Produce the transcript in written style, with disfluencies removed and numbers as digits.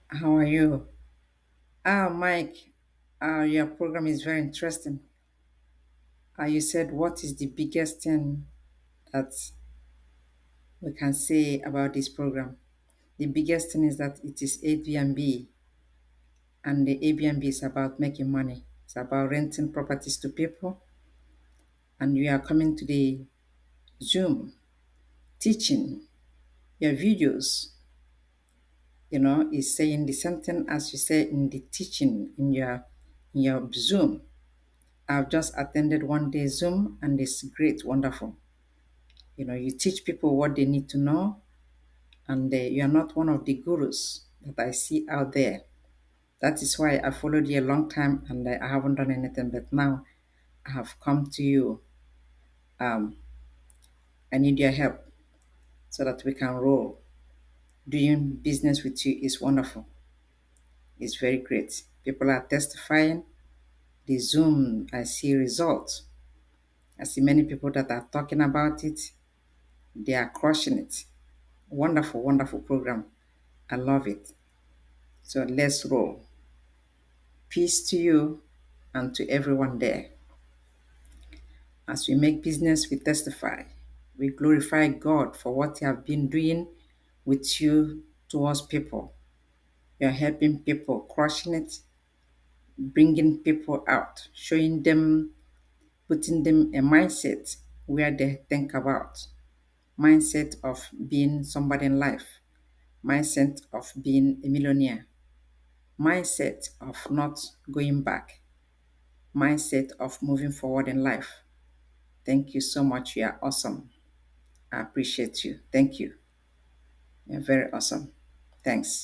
How are you? Mike, your program is very interesting. You said what is the biggest thing that we can say about this program? The biggest thing is that it is Airbnb, and the Airbnb is about making money. It's about renting properties to people, and you are coming to the Zoom teaching your videos. Is saying the same thing as you say in the teaching in your Zoom. I've just attended one day Zoom and it's great, wonderful. You teach people what they need to know, and you are not one of the gurus that I see out there. That is why I followed you a long time and I haven't done anything, but now I have come to you. Um, I need your help so that we can roll. Doing business with you is wonderful, it's very great. People are testifying. The Zoom, I see results. I see many people that are talking about it, they are crushing it. Wonderful, wonderful program. I love it. So let's roll. Peace to you and to everyone there. As we make business, we testify. We glorify God for what you have been doing with you towards people. You're helping people, crushing it, bringing people out, showing them, putting them a mindset where they think about. Mindset of being somebody in life. Mindset of being a millionaire. Mindset of not going back, mindset of moving forward in life. Thank you so much. You are awesome. I appreciate you. Thank you. You're very awesome. Thanks.